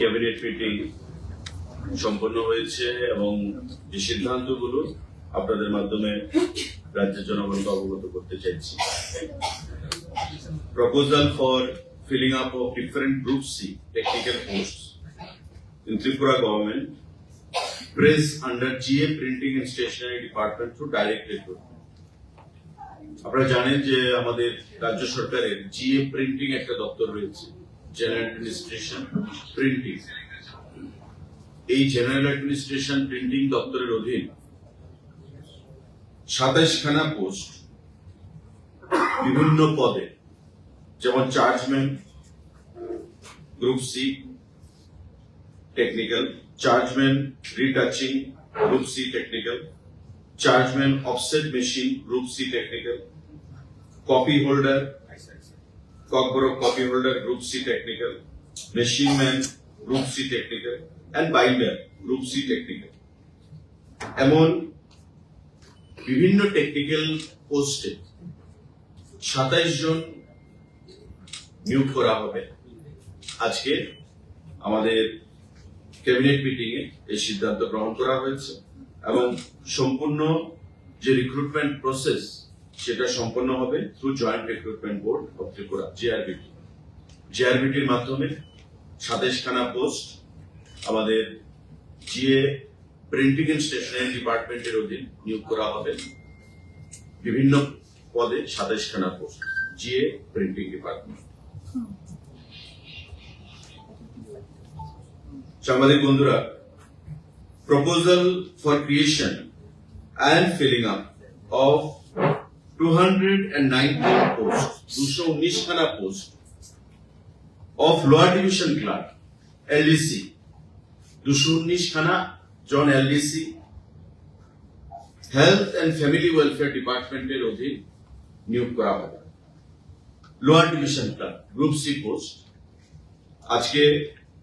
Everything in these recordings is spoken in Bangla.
ক্যাবিনেট মিটিং সম্পন্ন হয়েছে এবং যে সিদ্ধান্তগুলো আপনাদের মাধ্যমে রাজ্যের জনগণকে অবগত করতে চাইছি। Proposal for filling up of different Group C technical posts in Tripura government press under GA Printing and Stationery Department through direct recruitment. আপনারা জানেন যে আমাদের রাজ্য সরকারের GA Printing একটা দপ্তর রয়েছে, জেনারেল অ্যাডমিনিস্ট্রেশন প্রিন্টিং। এই জেনারেল অ্যাডমিনিস্ট্রেশন প্রিন্টিং দপ্তরের অধীন 27 খানা পোস্ট বিভিন্ন পদে, যেমন chargeman group C technical, chargeman retouching group C technical, chargeman offset machine group C technical, copy holder Kokborok copy holder group C technical, machine man group C technical and binder group C technical. এমন বিভিন্ন টেকনিক্যাল পোস্টে 27 জন নিয়োগ করা হবে। আজকে আমাদের ক্যাবিনেট মিটিং এ এই সিদ্ধান্ত গ্রহণ করা হয়েছে এবং সম্পূর্ণ যে রিক্রুটমেন্ট প্রসেস সেটা সম্পন্ন হবে through joint recruitment board of Tripura JRBT. জিআরবিটির মাধ্যমে 27 খানা পোস্ট আমাদের জিএ প্রিন্টিং এন্ড স্টেশনারি ডিপার্টমেন্টের অধীন নিয়োগ করা হবে। বিভিন্ন পদে 27 খানা পোস্ট জিএ প্রিন্টিং ডিপার্টমেন্ট। সাংবাদিক বন্ধুরা, proposal for creation and filling up of 219 posts, 219 খানা post of lower division clerk LDC, 219 খানা জন LDC health and family welfare ডিপার্টমেন্টের অধীন নিয়োগ করা হবে। Lower division clerk group C post আজকে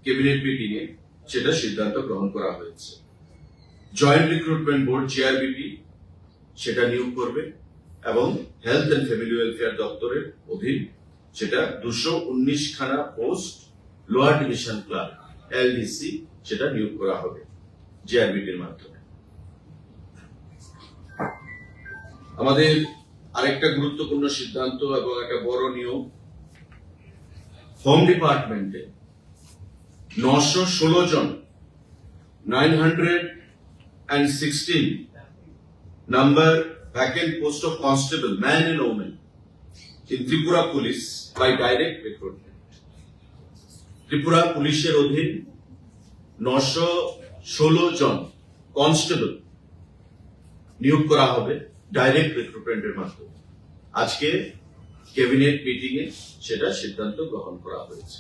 ক্যাবিনেট মিটিং এ সেটা সিদ্ধান্ত গ্রহণ করা হয়েছে। জয়েন্ট রিক্রুটমেন্ট বোর্ড জিআরবিটি সেটা নিয়োগ করবে এবং হেলথ এন্ড ফ্যামিলি ওয়েলফেয়ার দপ্তরের অধীন সেটা 219 খানা post lower division clerk LDC সেটা নিয়োগ করা হবে জিআরবিটির মাধ্যমে। আমাদের আরেকটা গুরুত্বপূর্ণ সিদ্ধান্ত এবং একটা বড় নিয়োগ, হোম ডিপার্টমেন্টে 916 জন 916 number vacant post of constable man and woman in Tripura Police by direct recruitment. Tripura পুলিশের অধীন 916 জন কনস্টেবল নিয়োগ করা হবে ডাইরেক্ট রিক্রুটমেন্টের মাধ্যমে। আজকে ক্যাবিনেট মিটিং এ সেটা সিদ্ধান্ত গ্রহণ করা হয়েছে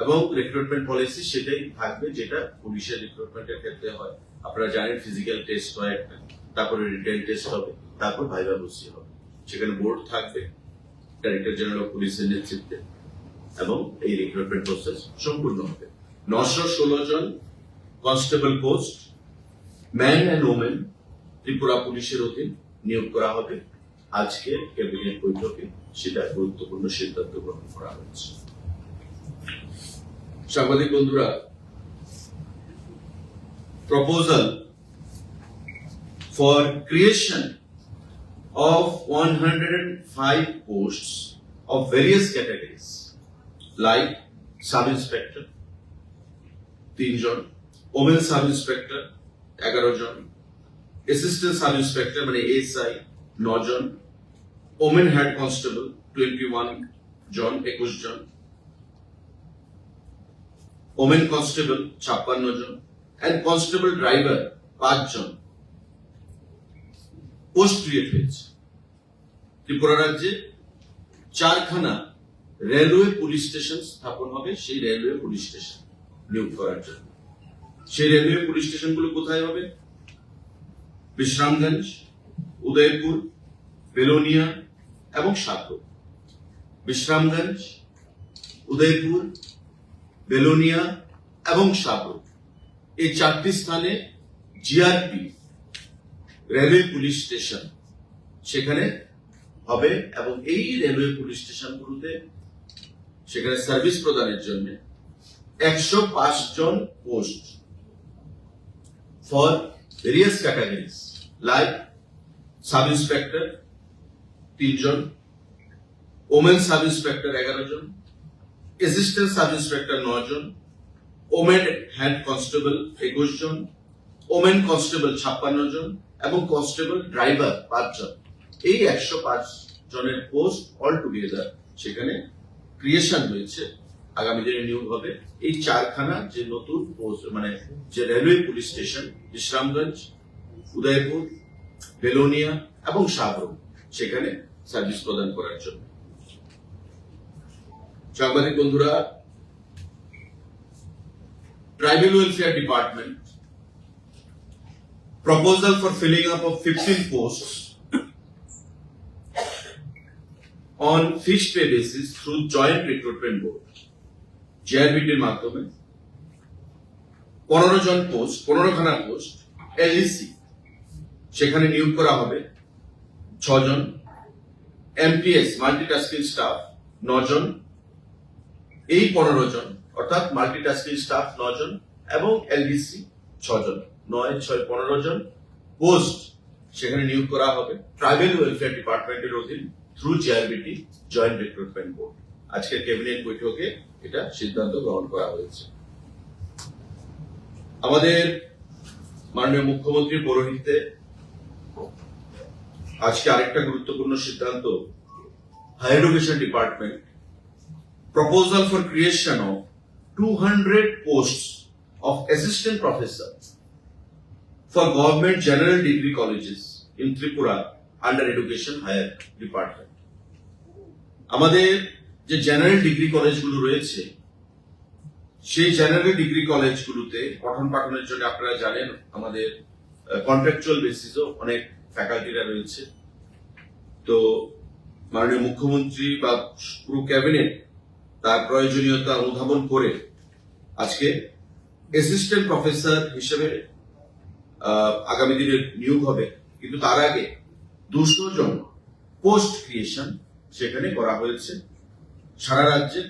এবং রিক্রুটমেন্ট পলিসি সেটাই থাকবে যেটা পুলিশের রিক্রুটমেন্টের ক্ষেত্রে হয়। আপনারা জানেন ফিজিক্যাল টেস্ট হয় একটা, তারপরে রিটেন টেস্ট হবে, তারপর ভাইভা বসি হবে। সেখানে বোর্ড থাকবে ডাইরেক্টর জেনারেল অফ পুলিশের নেতৃত্বে এবং এই রিক্রুটমেন্ট প্রসেস সম্পূর্ণ হবে। 916 জন constable post man and women Tripura পুলিশের অধীন নিয়োগ করা হবে। আজকে ক্যাবিনেট বৈঠকে সেটা গুরুত্বপূর্ণ সিদ্ধান্ত গ্রহণ করা হয়েছে। সাংবাদিক বন্ধুরা, proposal for creation of 105 posts of various categories like sub-inspector 3 জন, women sub-inspector 11 জন, assistant sub-inspector মানে ASI 9 জন, women head constable 21 জন 21 জন, women constable 56 জন and constable driver 5 জন পোস্ট ক্রিয়েট হয়েছে। ত্রিপুরা রাজ্যে 4 খানা রেলওয়ে পুলিশ স্টেশন স্থাপন হবে সেই রেলওয়ে পুলিশ স্টেশন নিয়োগ করার জন্য। সেই রেলওয়ে পুলিশ স্টেশনগুলো কোথায় হবে? বিশ্রামগঞ্জ, উদয়পুর, বেলোনিয়া এবং সাতপুর। বিশ্রামগঞ্জ, উদয়পুর, বেলোনিয়া এবং সাতপুর এই 4টি স্থানে জিআরপি রেলওয়ে পুলিশ স্টেশন সেখানে হবে এবং এই রেলওয়ে পুলিশ স্টেশনগুলোতে সেখানে সার্ভিস প্রদানের জন্য 105 জন post for various categories like sub inspector 3 জন, women sub inspector 11 জন, assistant sub inspector 9 জন, women head constable 21 জন, women constable 56 জন এবং constable driver 5 জন। এই 105 জনের পোস্ট অল টুগেদার সেখানে ক্রিয়েশন হয়েছে, আগামী দিনে নিয়োগ হবে। এই 4খানা যে নতুন পোস্ট মানে যে railway police station Bishramganj, Udaipur, Belonia এবং শাহরুখ সেখানে সার্ভিস প্রদান করার জন্য। সাংবাদিক বন্ধুরা, tribal welfare department proposal for filling up of 15 posts on fixed pay basis through joint recruitment board JRBT এর মাধ্যমে 15 জন পোস্ট 15খানা পোস্ট LEC সেখানে নিয়োগ করা হবে 6 জন, MTS মাল্টিটাস্কিং স্টাফ 9 জন। এই 15 জন অর্থাৎ মাল্টিটাস্কিং স্টাফ 9 জন এবং LDC 6 জন, 9 6 15 জন পোস্ট সেখানে নিয়োগ করা হবে ট্রাইবাল ওয়েলফেয়ার ডিপার্টমেন্টের অধীন through JRBT joint recruitment board. আজকের ক্যাবিনেট বৈঠকে এটা সিদ্ধান্ত গ্রহণ করা হয়েছে। আমাদের মাননীয় মুখ্যমন্ত্রীর পৌরোহিত্যে আজকে আরেকটা গুরুত্বপূর্ণ সিদ্ধান্ত, higher education department proposal for creation of 200 posts of assistant professor for government general degree colleges in Tripura under education higher department. আমাদের যে জেনারেল ডিগ্রি কলেজগুলো রয়েছে সেই জেনারেল ডিগ্রি কলেজগুলোতে পঠন পাঠনের জন্য আপনারা জানেন আমাদের কন্ট্রাকচুয়াল বেসিসও অনেক ফ্যাকাল্টিরা রয়েছে। তো মাননীয় মুখ্যমন্ত্রী বা পুরো ক্যাবিনেট তার প্রয়োজনীয়তা অনুধাবন করে আজকে অ্যাসিস্ট্যান্ট প্রফেসর হিসেবে আগামী দিনে নিয়োগ হবে, কিন্তু তার আগে 200 জন পোস্ট ক্রিয়েশন সেখানে করা হয়েছে সারা রাজ্যে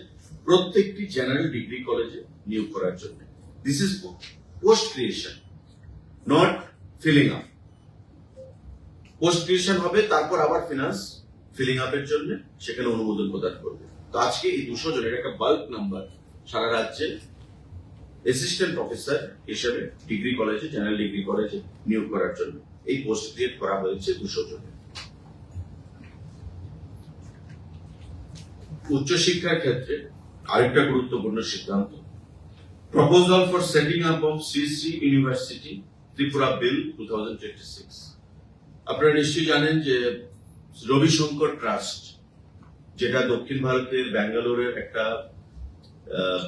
প্রত্যেকটি জেনারেল ডিগ্রি কলেজে নিয়োগ করার জন্য। This is post creation, not filling up. Post creation হবে, তারপর আবার ফিনান্স ফিলিং আপের জন্য সেখানে অনুমোদন প্রদান করবে। তো আজকে এই 200 জনের একটা বাল্ক নাম্বার সারা রাজ্যে অ্যাসিস্ট্যান্ট প্রফেসর হিসেবে ডিগ্রি কলেজে জেনারেল ডিগ্রি কলেজে নিয়োগ করার জন্য এই পোস্ট ক্রিয়েট করা হয়েছে 200 জনের। উচ্চশিক্ষার ক্ষেত্রে আরেকটা গুরুত্বপূর্ণ সিদ্ধান্ত, proposal for setting up of Shri university Tripura bill 2026। আপনারা নিশ্চয়ই জানেন যে রবিশঙ্কর ট্রাস্ট, যেটা দক্ষিণ ভারতের ব্যাঙ্গালোরের একটা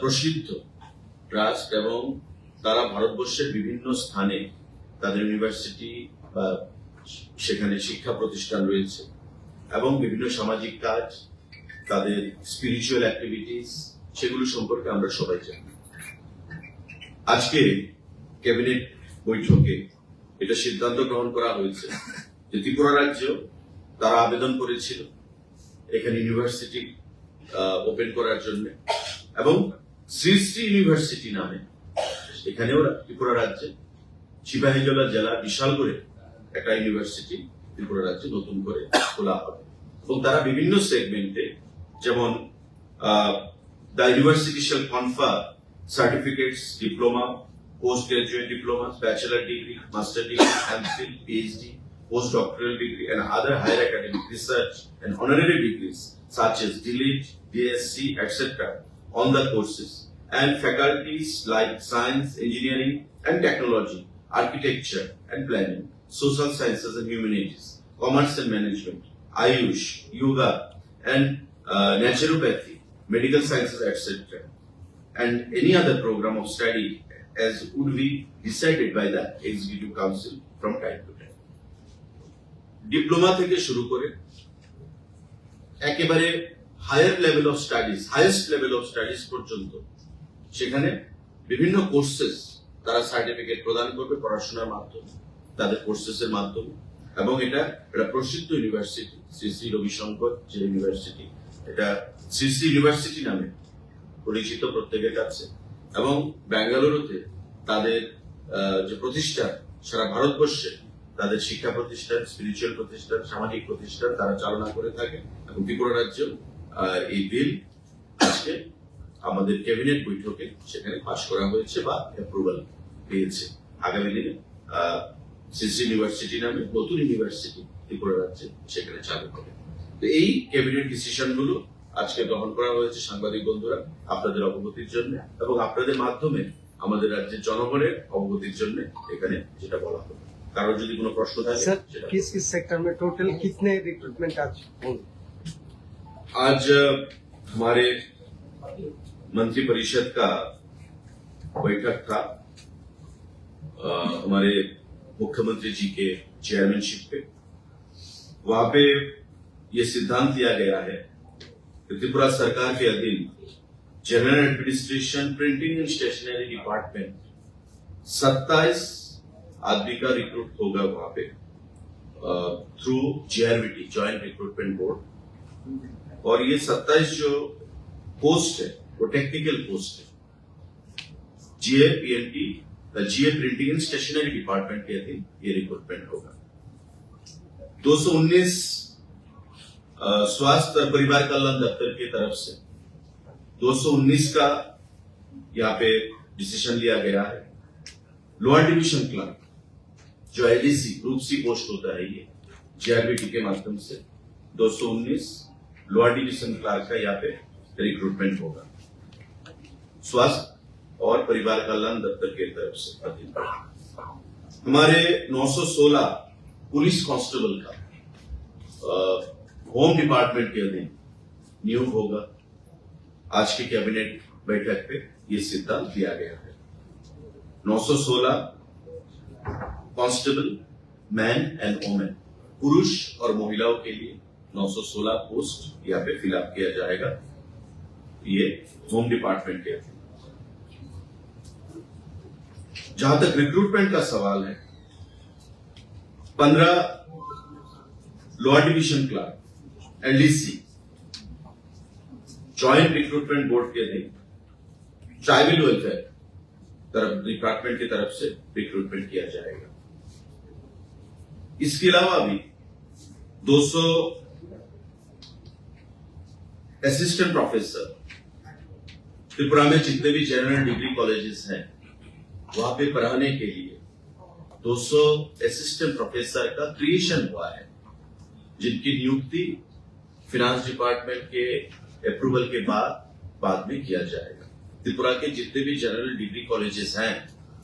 প্রসিদ্ধ ট্রাস্ট এবং তারা ভারতবর্ষের বিভিন্ন স্থানে তাদের ইউনিভার্সিটি বা সেখানে শিক্ষা প্রতিষ্ঠান রয়েছে এবং বিভিন্ন সামাজিক কাজ, তাদের স্পিরিচুয়াল অ্যাক্টিভিটিস, সেগুলো সম্পর্কে আমরা সবাই জানি। আজকে ক্যাবিনেট বৈঠকে এটা সিদ্ধান্ত গ্রহণ করা হয়েছে যে ত্রিপুরা রাজ্য তারা আবেদন করেছিল এখানে ইউনিভার্সিটি ওপেন করার জন্য এবং শ্রী ইউনিভার্সিটি নামে এখানেও ত্রিপুরা রাজ্যে সিপাহীজলা জেলা বিশাল করে একটা ইউনিভার্সিটি ত্রিপুরা রাজ্যে নতুন করে খোলা হবে এবং তারা বিভিন্ন সেগমেন্টে, যেমন the university shall কনফার certificates, diploma, post graduate diplomas, bachelor degree, master degree, MPhil, PhD, postdoctoral degree, and other higher academic research and honorary degrees such as DLIT, DSc, etc. on the courses and faculties like science, engineering and technology, architecture and planning, social sciences and humanities, commerce and management, Ayush, yoga and naturopathy, medical sciences, etc. and any other program of study as would be decided by the Executive Council from time to time. Diploma থেকে শুরু করে একেবারে higher level of studies, highest level of studies পর্যন্ত সেখানে বিভিন্ন কোর্সেস তারা সার্টিফিকেট প্রদান করবে পড়াশোনার মাধ্যমে, তাদের কোর্সেসের মাধ্যমে। এবং এটা প্রসিদ্ধ ইউনিভার্সিটি শ্রী রবিশঙ্কর যে ইউনিভার্সিটি, এটা শ্রী ইউনিভার্সিটি নামে পরিচিত প্রত্যেকের কাছে। এবং বেঙ্গালুরুতে তাদের যে প্রতিষ্ঠান সারা ভারতবর্ষে তাদের শিক্ষা প্রতিষ্ঠান, স্পিরিচুয়াল প্রতিষ্ঠান, সামাজিক প্রতিষ্ঠান তারা চালনা করে থাকে এবং ত্রিপুরা রাজ্য এই বিল আজকে আমাদের ক্যাবিনেট বৈঠকে সেখানে পাশ করা হয়েছে বা অ্যাপ্রুভাল পেয়েছে। আগামী দিনে সিসি ইউনিভার্সিটি নামে নতুন ইউনিভার্সিটি ত্রিপুরা রাজ্যে সেখানে চালু হবে। তো এই ক্যাবিনেট ডিসিশন গুলো আজকে গ্রহণ করা হয়েছে সাংবাদিক বন্ধুরা আপনাদের অবগতির জন্য এবং আপনাদের মাধ্যমে আমাদের রাজ্যের জনগণের অবগতির জন্য এখানে যেটা বলা হবে। কারো যদি কোনো প্রশ্ন থাকে सर, किस किस सेक्टर में टोटल कितने रिक्रूटमेंट आज होंगे? आज हमारे मंत्री परिषद का बैठक था हमारे मुख्यमंत्री जी के चेयरमैनशिप पे। वहां पे ये सिद्धांत लिया गया है कि त्रिपुरा सरकार के अधीन general administration, printing and stationery department 27 आदमी का रिक्रूट होगा वहां पे through JRVT, joint recruitment board. और ये 27 जो पोस्ट है वो टेक्निकल पोस्ट है। GA printing and stationery department के अधीन ये रिक्रूटमेंट होगा। 219 स्वास्थ्य और परिवार कल्याण दफ्तर की तरफ से 219 का यहाँ पे डिसीजन लिया गया है। लोअर डिवीजन क्लर्क जो LDC ग्रुप सी पोस्ट होता है ये JRVT के माध्यम से 219 लोअर डिवीजन क्लर्क का यहाँ पे रिक्रूटमेंट होगा स्वास्थ्य और परिवार कल्याण दफ्तर की तरफ से। हमारे 916 पुलिस कांस्टेबल का होम डिपार्टमेंट के अधीन नियोग होगा। आज के कैबिनेट बैठक पे ये सिद्धांत दिया गया है। 916 कांस्टेबल मैन एंड वुमेन, पुरुष और महिलाओं के लिए 916 पोस्ट यहाँ पे फिलअप किया जाएगा। ये होम डिपार्टमेंट के अधीन। जहां तक रिक्रूटमेंट का सवाल है 15 lower division clerk LDC joint recruitment board के अधीन ट्राइबल वेलफेयर डिपार्टमेंट की तरफ से रिक्रूटमेंट किया जाएगा। इसके अलावा भी 200 असिस्टेंट प्रोफेसर त्रिपुरा में जितने भी जनरल डिग्री कॉलेजेस हैं वहां पे पढ़ाने के लिए 200 असिस्टेंट प्रोफेसर का क्रिएशन हुआ है, जिनकी नियुक्ति फिनांस डिपार्टमेंट के अप्रूवल के बाद में किया जाएगा। त्रिपुरा के जितने भी जनरल डिग्री कॉलेजेस हैं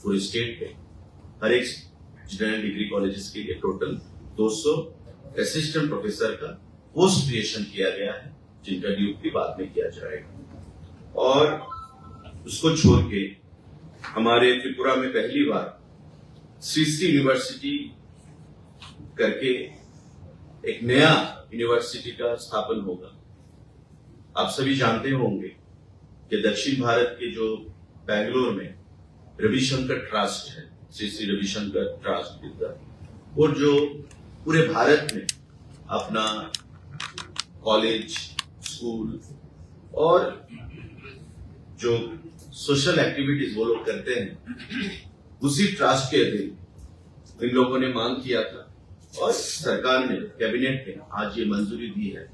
पूरे स्टेट के हर एक जनरल डिग्री कॉलेजेस के लिए टोटल 200 असिस्टेंट प्रोफेसर का पोस्ट क्रिएशन किया गया है, जिनका नियुक्ति बाद में किया जाएगा। और उसको छोड़ के हमारे त्रिपुरा में पहली बार श्री यूनिवर्सिटी करके एक नया यूनिवर्सिटी का स्थापन होगा। आप सभी जानते होंगे कि दक्षिण भारत के जो बेंगलोर में रविशंकर ट्रस्ट है, श्री रविशंकर ट्रस्ट वो जो पूरे भारत में अपना कॉलेज, स्कूल और जो सोशल एक्टिविटीज वो लोग करते हैं उसी ट्रस्ट के अधीन इन लोगों ने मांग किया था और सरकार ने, कैबिनेट ने आज ये मंजूरी दी है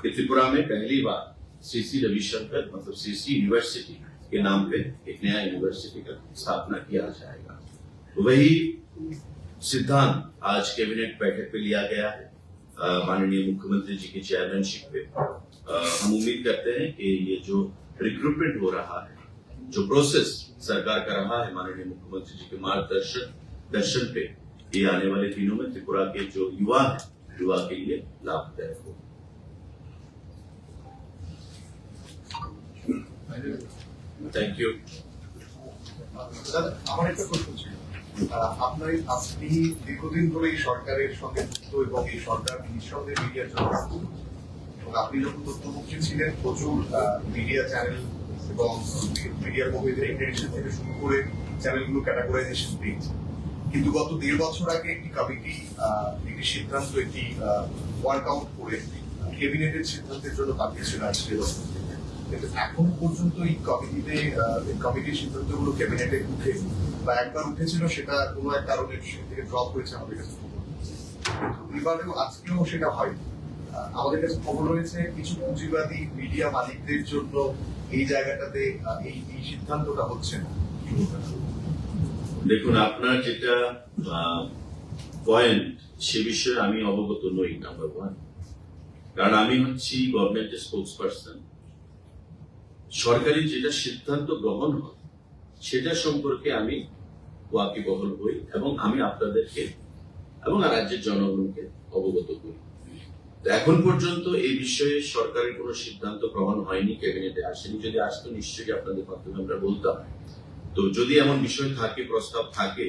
कि त्रिपुरा में पहली बार श्री रविशंकर मतलब श्री यूनिवर्सिटी के नाम पे एक नया यूनिवर्सिटी का स्थापना किया जाएगा। तो वही सिद्धांत आज कैबिनेट बैठक पे लिया गया है माननीय मुख्यमंत्री जी की चेयरमैनशिप पे। हम उम्मीद करते हैं कि ये जो रिक्रूटमेंट हो रहा है, जो प्रोसेस सरकार कर रहा है माननीय मुख्यमंत्री जी के मार्गदर्शन पे, ये आने वाले दिनों में त्रिपुरा के जो युवा है युवा के लिए लाभदायक हो। Thank you. আমার একটা প্রশ্ন ছিল, আপনি দীর্ঘদিন ধরে এই সরকারের সঙ্গে যুক্ত এবং এই সরকার নিঃসন্দেহে মিডিয়ার জন্য এবং আপনি যখন তথ্যমন্ত্রী ছিলেন প্রচুর মিডিয়া চ্যানেল এবং মিডিয়ার কর্মীদের ইন্টারেকশন থেকে শুরু করে চ্যানেলগুলো ক্যাটাগরাইজেশন পেয়েছে। কিন্তু গত 1.5 বছর আগে একটি কমিটি একটি সিদ্ধান্ত, একটি ওয়ার্কআউট করে ক্যাবিনেটের সিদ্ধান্তের জন্য পাঠিয়েছিল আজকে কিন্তু এখন পর্যন্ত এই কমিটির সিদ্ধান্তগুলো ক্যাবিনেটে উঠে বা একবার উঠেছিল সেটা কোনো এক কারণে সেখান থেকে ড্রপ হয়েছে আমাদের কাছে খবর। এবারেও আজকেও সেটা হয়। আমাদের কাছে খবর রয়েছে কিছু পুঁজিবাদী মিডিয়া মালিকদের জন্য এই জায়গাটাতে এই সিদ্ধান্তটা হচ্ছে না। দেখুন, আপনার যেটা পয়েন্ট সে বিষয়ে আমি অবগত নই, নাম্বার ওয়ান। কারণ আমি হচ্ছি গভর্নমেন্টের স্পোক্স পার্সন। সরকারি যেটা সিদ্ধান্ত গ্রহণ হয় সেটা সম্পর্কে আমি ওয়াকিবহল হই এবং আমি আপনাদেরকে এবং রাজ্যের জনগণকে অবগত করি। তো এখন পর্যন্ত এই বিষয়ে সরকারের কোনো সিদ্ধান্ত গ্রহণ হয়নি, ক্যাবিনেটে আসেনি। যদি আসতো নিশ্চয়ই আপনাদের মাধ্যমে আমরা বলতাম। তো যদি এমন বিষয় থাকে, প্রস্তাব থাকে,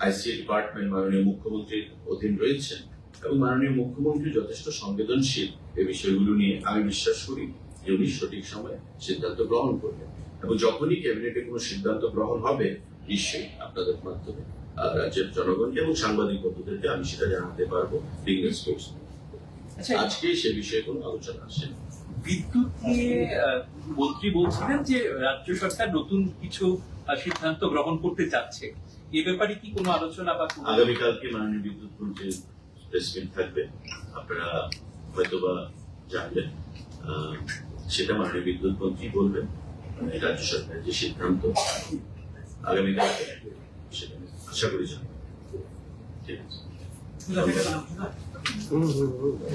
আইসিএ ডিপার্টমেন্ট মাননীয় মুখ্যমন্ত্রীর অধীন রয়েছেন এবং মাননীয় মুখ্যমন্ত্রী যথেষ্ট সংবেদনশীল এই বিষয়গুলো নিয়ে, আমি বিশ্বাস করি যে উনি সঠিক সময়ে সিদ্ধান্ত গ্রহণ করবেন। এবং যখনই ক্যাবিনেটে কোনো সিদ্ধান্ত গ্রহণ হবে নিশ্চয়ই আপনাদের মাধ্যমে রাজ্যের জনগণকে এবং সাংবাদিক বন্ধুদেরকে আমি সেটা জানাতে পারবো। আচ্ছা, আজকে সে বিষয়ে কোনো আলোচনা আসেনি। বিদ্যুৎ নিয়ে মন্ত্রী বলছিলেন যে রাজ্য সরকার নতুন কিছু সিদ্ধান্ত গ্রহণ করতে যাচ্ছে, এ ব্যাপারে কি কোনো আলোচনা বা আগামীকালকে মাননীয় বিদ্যুৎ মন্ত্রীর প্রেস মিট থাকবে, আপনারা হয়তোবা জানবেন। সেটা মাননীয় বিদ্যুৎ মন্ত্রী বলবেন। রাজ্য সরকারের যে সিদ্ধান্ত আগামীকালকে, সেটা আশা করি জানবেন। ঠিক আছে।